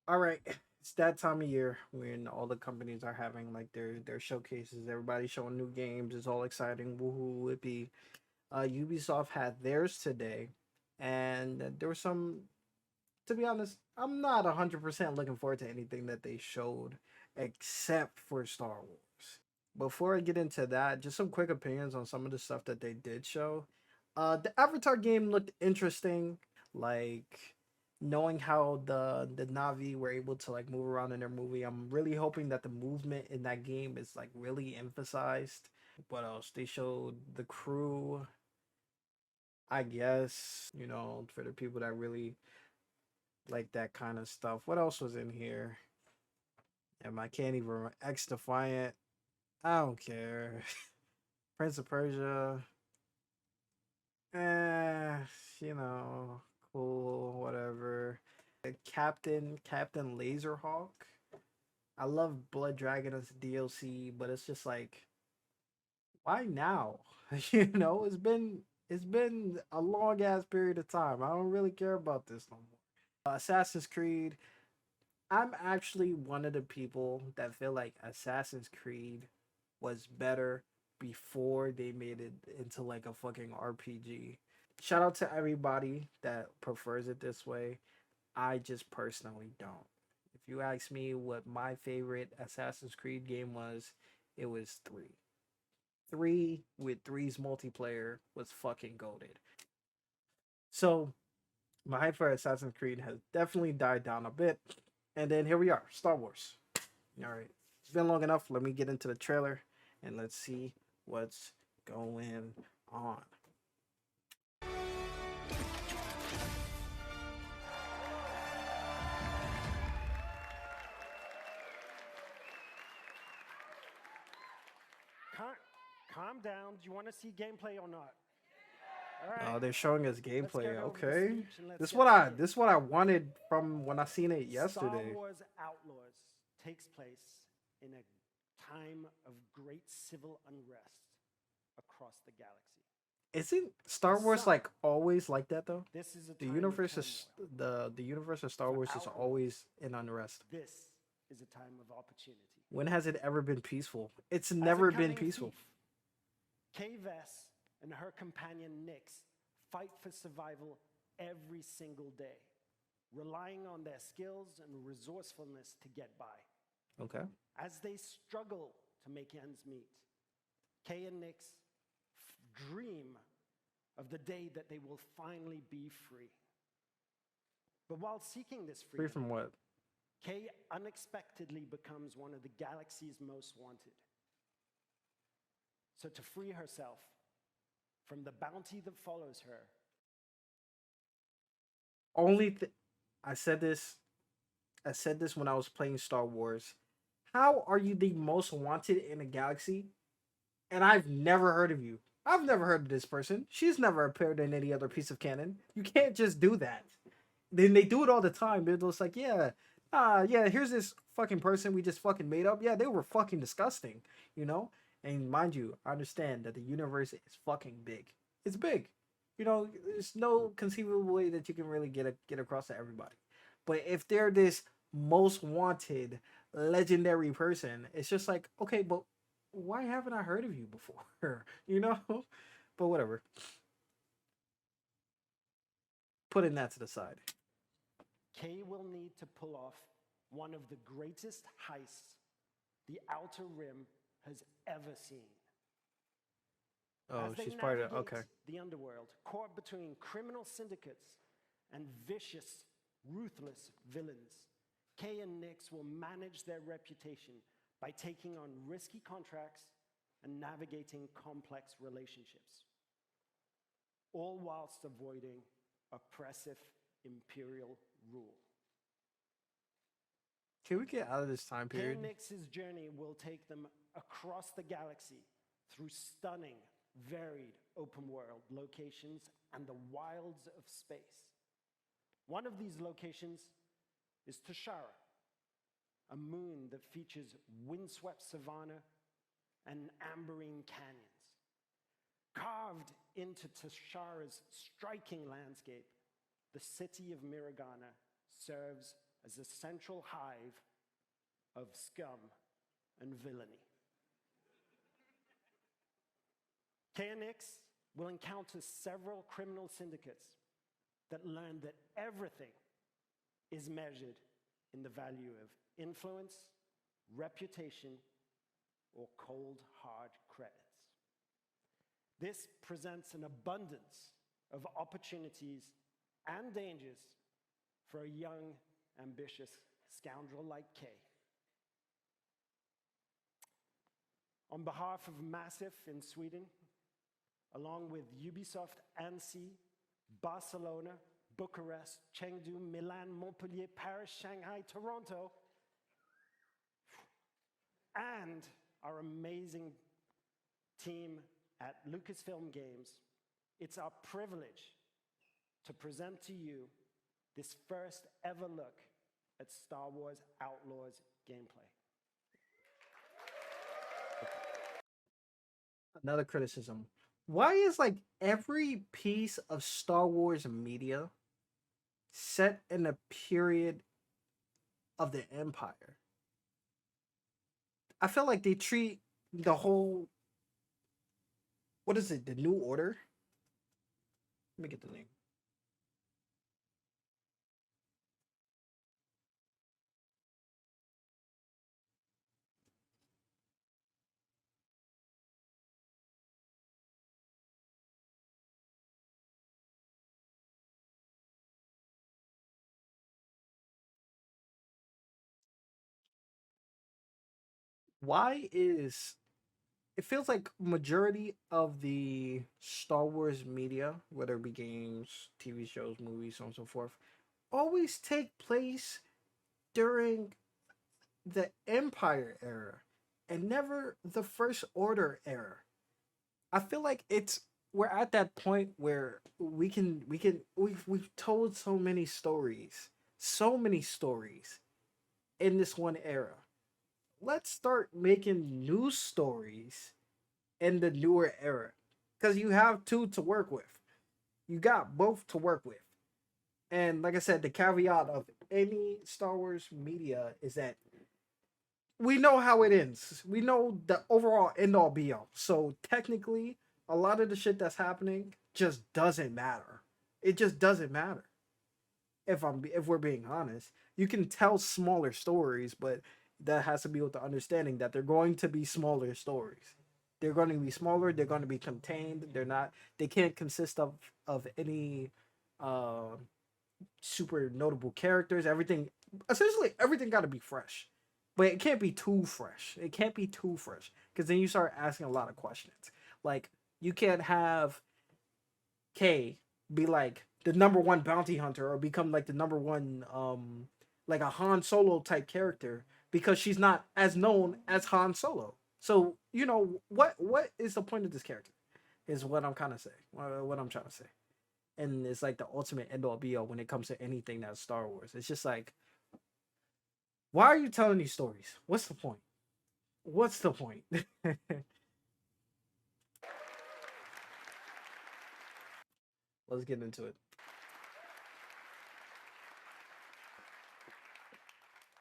All right, it's that time of year when all the companies are having like their showcases. Everybody's showing new games. It's all exciting. Woohoo! Whippy. Ubisoft had theirs today, and there was some. To be honest, I'm not 100% looking forward to anything that they showed, except for Star Wars. Before I get into that, just some quick opinions on some of the stuff that they did show. The Avatar game looked interesting, like knowing how the Navi were able to like move around in their movie. I'm really hoping that the movement in that game is like really emphasized. What else? They showed the crew, I guess, for the people that really like that kind of stuff. What else was in here? And I can't even remember. X Defiant. I don't care. Prince of Persia. Eh, you know, cool, whatever. Captain Laserhawk. I love Blood Dragon as DLC, but it's just like, why now? It's been a long ass period of time. I don't really care about this no more. Assassin's Creed. I'm actually one of the people that feel like Assassin's Creed was better before they made it into like a fucking RPG. Shout out to everybody that prefers it this way. I just personally don't. If you ask me what my favorite Assassin's Creed game was, it was 3. 3 with three's multiplayer was fucking goaded. So my hype for Assassin's Creed has definitely died down a bit. And then here we are, Star Wars. All right, it's been long enough. Let me get into the trailer and let's see what's going on. Calm, calm down. Do you want to see gameplay or not? All Oh, right, they're showing us let's gameplay. get over the Okay, speech and let's this get what I right in. this what I wanted from when I seen it Star yesterday. Wars Outlaws takes place in a time of great civil unrest across the galaxy. Isn't For Star Wars some, like always like that though? this is a The time of universe is turmoil. the universe of Star For Wars is Outlaws, always in unrest. this is a time of opportunity. When has it ever been peaceful? It's As a never been cunning peaceful. thief, Kay Vess and her companion Nix fight for survival every single day, relying on their skills and resourcefulness to get by. Okay. As they struggle to make ends meet, Kay and Nix dream of the day that they will finally be free. But while seeking this Free freedom, from what? Kay unexpectedly becomes one of the galaxy's most wanted. So to free herself from the bounty that follows her, Only I said this. I said this when I was playing Star Wars. How are you the most wanted in a galaxy? And I've never heard of you. I've never heard of this person. She's never appeared in any other piece of canon. You can't just do that. Then they do it all the time. They're just like, yeah, yeah, here's this fucking person we just fucking made up. Yeah, they were fucking disgusting, you know? And mind you, I understand that the universe is fucking big. It's big. There's no conceivable way that you can really get across to everybody. But if they're this most wanted legendary person, it's just like, okay, but why haven't I heard of you before? you know? But whatever. Putting that to the side. Kay will need to pull off one of the greatest heists the Outer Rim has ever seen. Oh, As they she's part of navigate okay. the underworld, caught between criminal syndicates and vicious, ruthless villains, Kay and Nix will manage their reputation by taking on risky contracts and navigating complex relationships, all whilst avoiding oppressive imperial rule. Can we get out of this time Kay period? and Nix's journey will take them across the galaxy through stunning, varied open world locations and the wilds of space. One of these locations is Tashara, a moon that features windswept savanna and amberine canyons. Carved into Tashara's striking landscape, the city of Miragana serves as a central hive of scum and villainy. KNX will encounter several criminal syndicates that learn that everything is measured in the value of influence, reputation, or cold, hard credits. This presents an abundance of opportunities and dangers for a young, ambitious scoundrel like Kay. On behalf of Massive in Sweden, along with Ubisoft Annecy, Barcelona, Bucharest, Chengdu, Milan, Montpellier, Paris, Shanghai, Toronto, and our amazing team at Lucasfilm Games, it's our privilege to present to you this first ever look at Star Wars Outlaws gameplay. Another criticism. Why is like every piece of Star Wars media set in a period of the Empire? I feel like they treat the whole, what is it, the New Order? Let me get the name. Why is it feels like majority of the Star Wars media, whether it be games, TV shows, movies, so on and so forth, always take place during the Empire era and never the First Order era. I feel like we're at that point where we've told so many stories in this one era. Let's start making new stories in the newer era, because you have two to work with. You got both to work with. And like I said, the caveat of any Star Wars media is that we know how it ends. We know the overall end all be all. So technically, a lot of the shit that's happening just doesn't matter. It just doesn't matter. If we're being honest, you can tell smaller stories, but that has to be with the understanding that they're going to be smaller stories. They're going to be smaller. They're going to be contained. They're not. They can't consist of any uh, super notable characters. Everything, essentially, everything got to be fresh, but it can't be too fresh. It can't be too fresh, because then you start asking a lot of questions. Like, you can't have Kay be like the number one bounty hunter or become like the number one like a Han Solo type character, because she's not as known as Han Solo. So, what is the point of this character? Is what I'm kind of saying. What I'm trying to say. And it's like the ultimate end all be all when it comes to anything that's Star Wars. It's just like, why are you telling these stories? What's the point? What's the point? Let's get into it.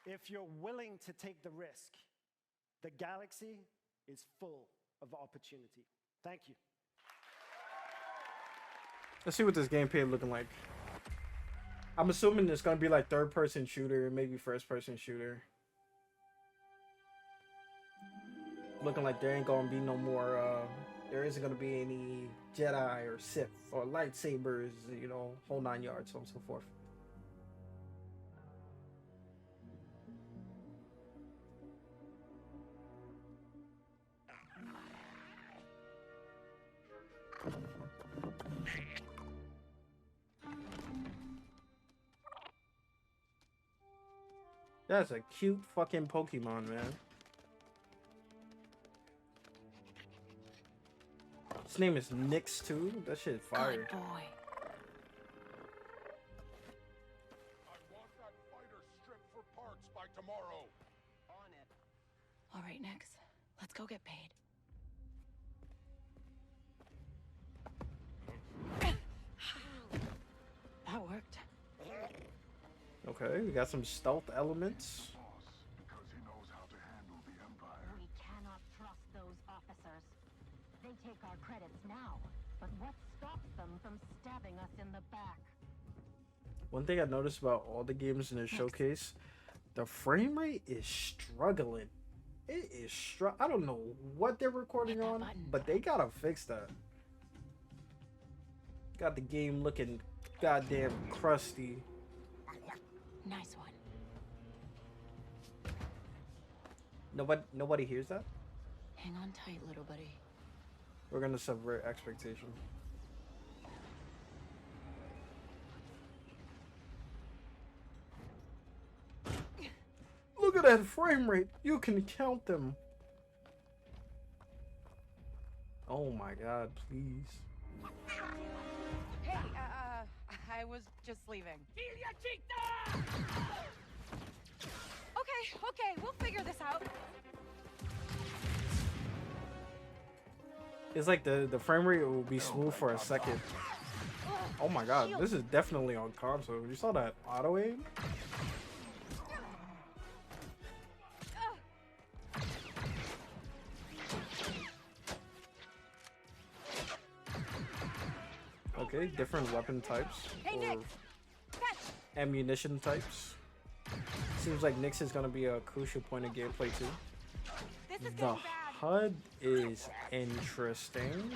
If you're willing to take the risk, the galaxy is full of opportunity. Thank you. Let's see what this gameplay looking like. I'm assuming it's gonna be like third-person shooter, maybe first-person shooter. Looking like there ain't gonna be no more. There isn't gonna be any Jedi or Sith or lightsabers. Whole 9 yards, so on and so forth. That's a cute fucking Pokemon, man. His name is Nyx too. That shit fire. Good boy. I want that fighter stripped for parts by tomorrow. On it. All right, Nix. Let's go get paid. That worked. Okay, we got some stealth elements. Because he knows how to handle the Empire. We cannot trust those officers. They take our credits now, but what stops them from stabbing us in the back? One thing I noticed about all the games in the showcase, the frame rate is struggling. It is I don't know what they're recording Hit that on, button. but they gotta fix that. Got the game looking goddamn crusty. Nice one. Nobody hears that. Hang on tight, little buddy. We're gonna subvert expectation. Look at that frame rate. You can count them. Oh my god, please. Hey, I was just leaving. Okay, we'll figure this out. It's like the frame rate will be smooth for a second. Oh my god, this is definitely on console. You saw that auto aim? Okay, different weapon types Hey, or Nick! Fetch! ammunition types. Seems like Nyx is gonna be a crucial point of gameplay too. This is The getting bad. HUD is interesting.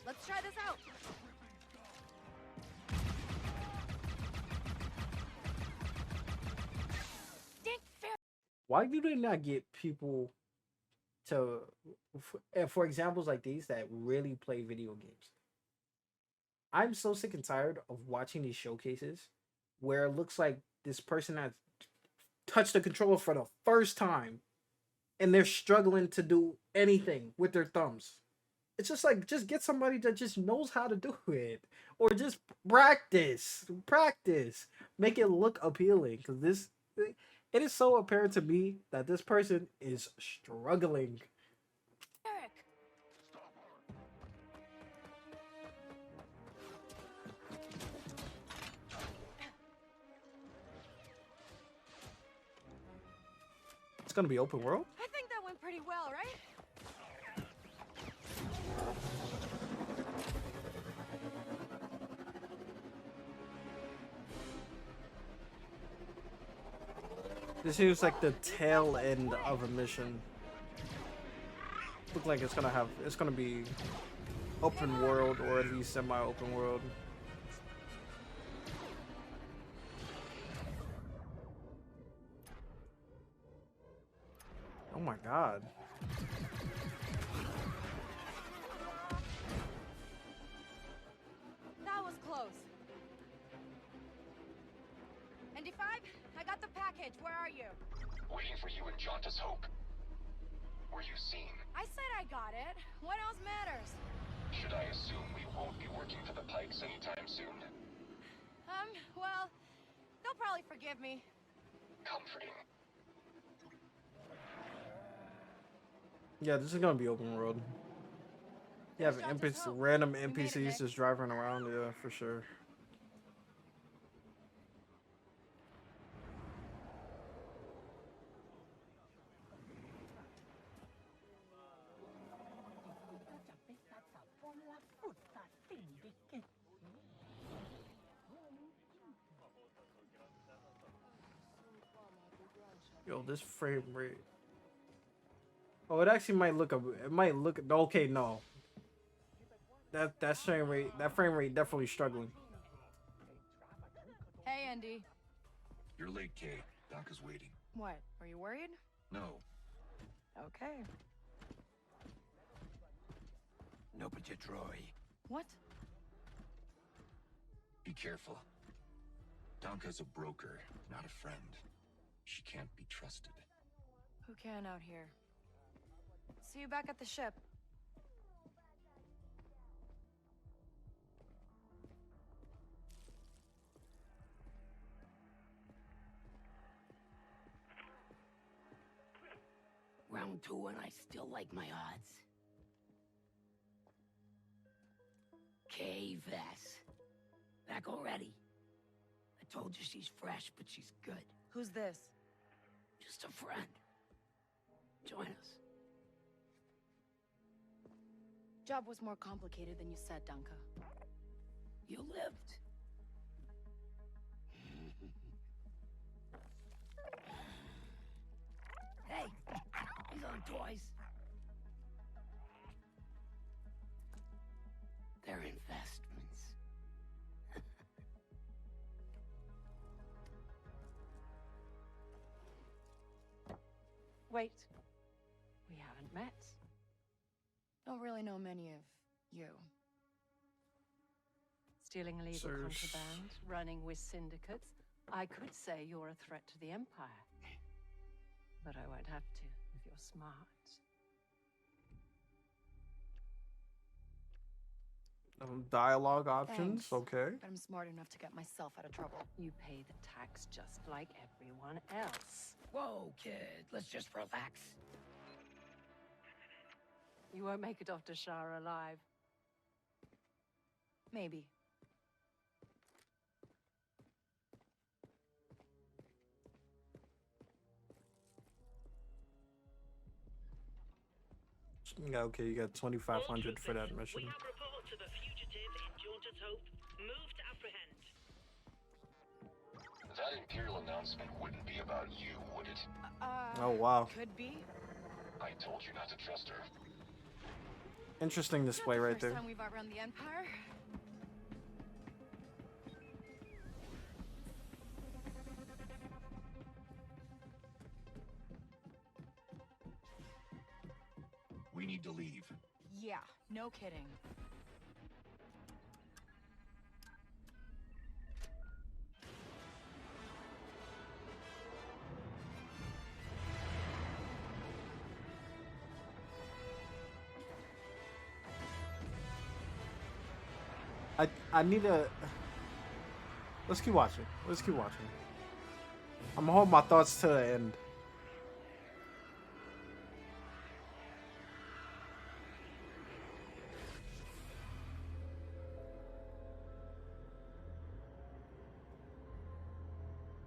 Let's try this out. Dink fair. Why do they not get people to, for examples like these, that really play video games? I'm so sick and tired of watching these showcases where it looks like this person has touched the controller for the first time and they're struggling to do anything with their thumbs. It's just like, just get somebody that just knows how to do it, or just practice, make it look appealing. Because it is so apparent to me that this person is struggling. Eric. It's gonna be open world. I think that went pretty well, right? This seems like the tail end of a mission. Look like it's gonna be open world, or at least semi-open world. Oh my god. That was close. ND5, I got the package. Where are you? Waiting for you in Jauntus Hope. Were you seen? I said I got it. What else matters? Should I assume we won't be working for the Pikes anytime soon? Well, they'll probably forgive me. Comforting. Yeah, this is gonna be open world. You have Jauntus Hope. random We made it, NPCs Nick. just driving around. Yeah, for sure. Yo, this frame rate. Oh, it actually might look okay. No, that frame rate definitely struggling. Hey, Andy. You're late, Kay. Doc is waiting. What? Are you worried? No. Okay. No, but you Troy. What? Be careful. Donka's a broker, not a friend. She can't be trusted. Who can out here? See you back at the ship. Round two and I still like my odds. Okay, Vess. Back already? I told you she's fresh, but she's good. Who's this? Just a friend. Join us. Job was more complicated than you said, Danka. You lived. Hey, these aren't toys. They're investments. Wait. We haven't met. Don't really know many of you. Stealing illegal Sirs. contraband, running with syndicates. I could say you're a threat to the Empire. But I won't have to if you're smart. Dialogue options, Thanks. okay. But I'm smart enough to get myself out of trouble. You pay the tax just like everyone else. Whoa, kid. Let's just relax. You won't make it off to Shara alive. Maybe. Yeah, okay, you got 2,500 for that mission. We have reports of a fugitive in Jaunter's Hope. Move to apprehend. That Imperial announcement wouldn't be about you, would it? Oh, wow. Could be. I told you not to trust her. Interesting display Not the right first there. time we've outrun the Empire. We need to leave. Yeah, no kidding. I need to. Let's keep watching. Let's keep watching. I'm gonna hold my thoughts to the end.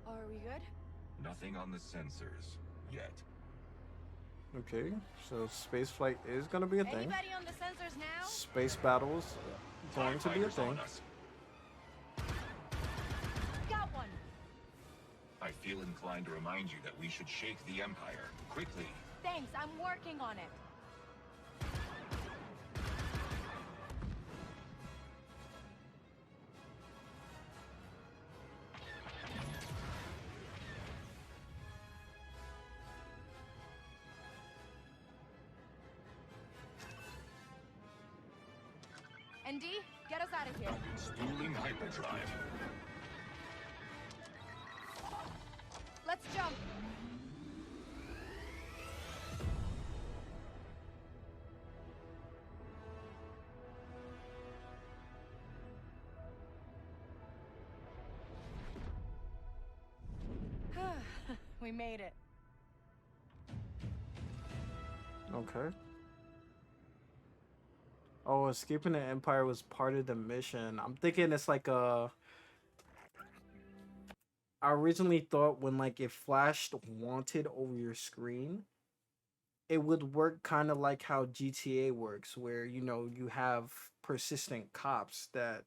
Are we good? Nothing on the sensors yet. Okay, so space flight is gonna be a thing. Anybody on the sensors now? Space battles going to be a Fighters thing. on us. Got one. I feel inclined to remind you that we should shake the Empire quickly. Thanks, I'm working on it. ND, get us out of here. Spooling hyperdrive. Let's jump. We made it. Okay. Oh, escaping the Empire was part of the mission. I'm thinking it's like a. I originally thought when like it flashed wanted over your screen, it would work kind of like how GTA works, where you know you have persistent cops that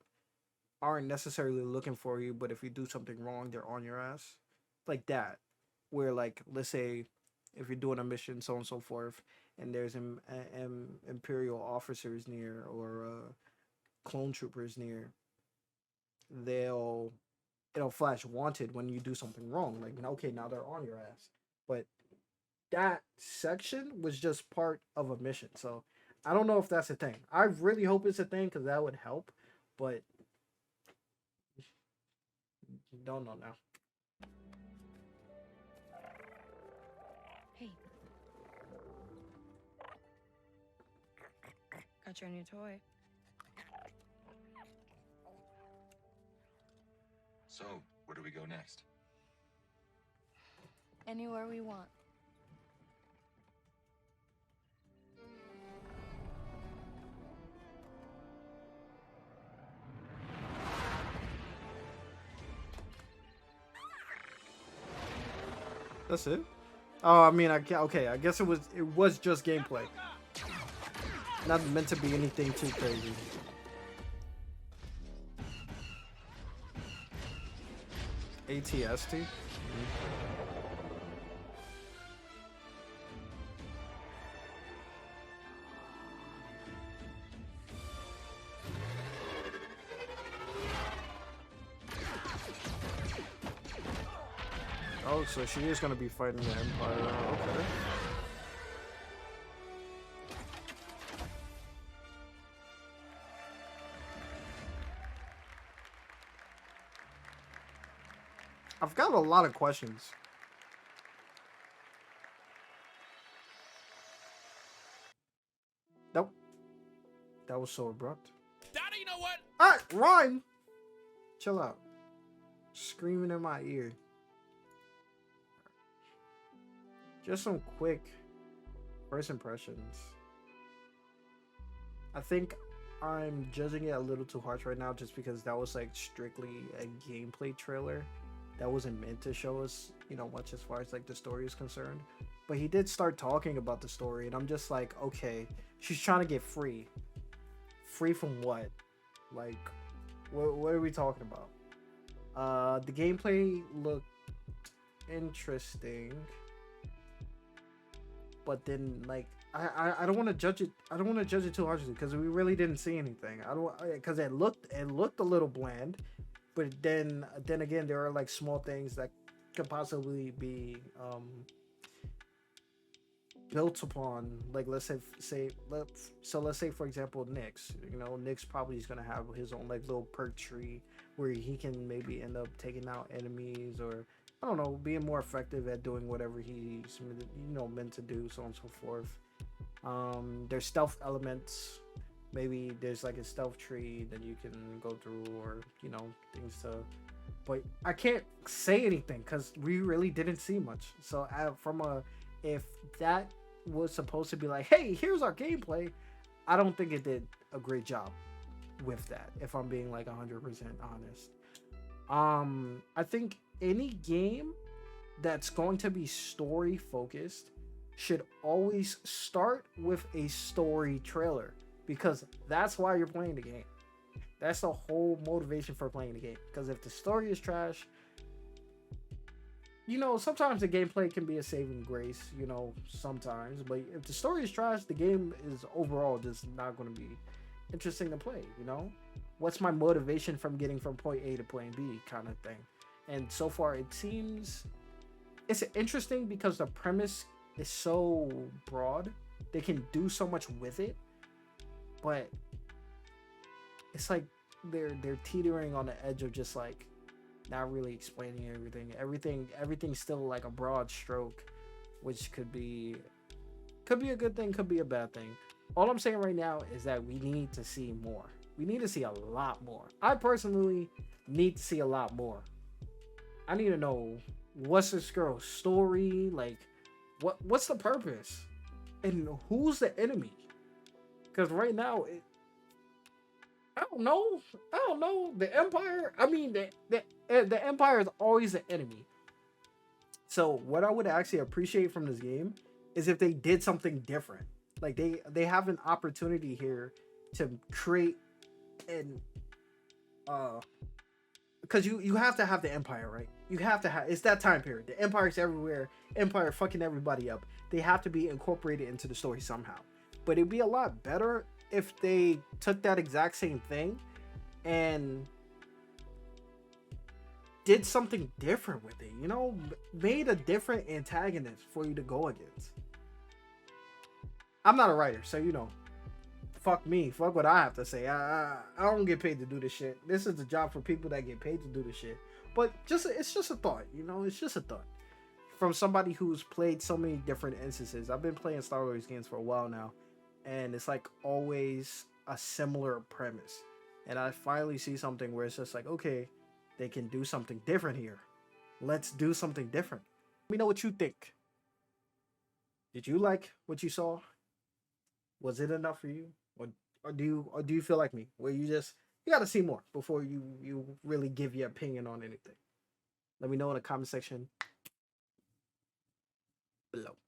aren't necessarily looking for you, but if you do something wrong, they're on your ass, like that. Where like let's say if you're doing a mission, so on and so forth, and there's Imperial officers near or clone troopers near, it'll flash wanted when you do something wrong. Like, okay, now they're on your ass. But that section was just part of a mission. So I don't know if that's a thing. I really hope it's a thing because that would help. But don't know now. Hey. Got your new toy. So, where do we go next? Anywhere we want. That's it. Oh, I mean, okay. I guess it was just gameplay. Not meant to be anything too crazy. ATST. Oh, so she is gonna be fighting the Empire. Okay. I've got a lot of questions. Nope. That was so abrupt. Daddy, you know what? Alright, Ryan! Chill out. Screaming in my ear. Just some quick first impressions. I think I'm judging it a little too harsh right now just because that was like strictly a gameplay trailer. That wasn't meant to show us, much as far as like the story is concerned. But he did start talking about the story, and I'm just like, okay, she's trying to get free. Free from what? Like, what are we talking about? The gameplay looked interesting, but then like I don't want to judge it. I don't want to judge it too harshly because we really didn't see anything. I don't because it looked a little bland, but then again there are like small things that could possibly be built upon. Like let's say for example Nyx. Nyx probably is gonna have his own like little perk tree where he can maybe end up taking out enemies, or I don't know, being more effective at doing whatever he's meant to do, so on and so forth. There's stealth elements. Maybe there's like a stealth tree that you can go through, or things to. But I can't say anything because we really didn't see much. So if that was supposed to be like, hey, here's our gameplay, I don't think it did a great job with that. If I'm being like 100% honest, I think any game that's going to be story focused should always start with a story trailer, because that's why you're playing the game. That's the whole motivation for playing the game. Because if the story is trash, sometimes the gameplay can be a saving grace, sometimes. But if the story is trash, the game is overall just not going to be interesting to play, What's my motivation from getting from point A to point B kind of thing? And so far, it seems it's interesting because the premise is so broad. They can do so much with it, but it's like they're teetering on the edge of just like not really explaining everything. Everything's still like a broad stroke, which could be a good thing, could be a bad thing. All I'm saying right now is that we need to see more. We need to see a lot more. I personally need to see a lot more. I need to know, what's this girl's story? Like, what's the purpose? And who's the enemy? Because right now, I don't know. The Empire, I mean, the Empire is always the enemy. So what I would actually appreciate from this game is if they did something different. Like they have an opportunity here to create an because you have to have the Empire, right? You have to have, it's that time period. The Empire's everywhere. Empire fucking everybody up. They have to be incorporated into the story somehow. But it'd be a lot better if they took that exact same thing and did something different with it, made a different antagonist for you to go against. I'm not a writer, so fuck me, fuck what I have to say. I don't get paid to do this shit. This is the job for people that get paid to do this shit. But it's just a thought, it's just a thought from somebody who's played so many different instances. I've been playing Star Wars games for a while now, and it's like always a similar premise. And I finally see something where it's just like, okay, they can do something different here. Let's do something different. Let me know what you think. Did you like what you saw? Was it enough for you? Or do you feel like me, where you gotta see more before you really give your opinion on anything? Let me know in the comment section below.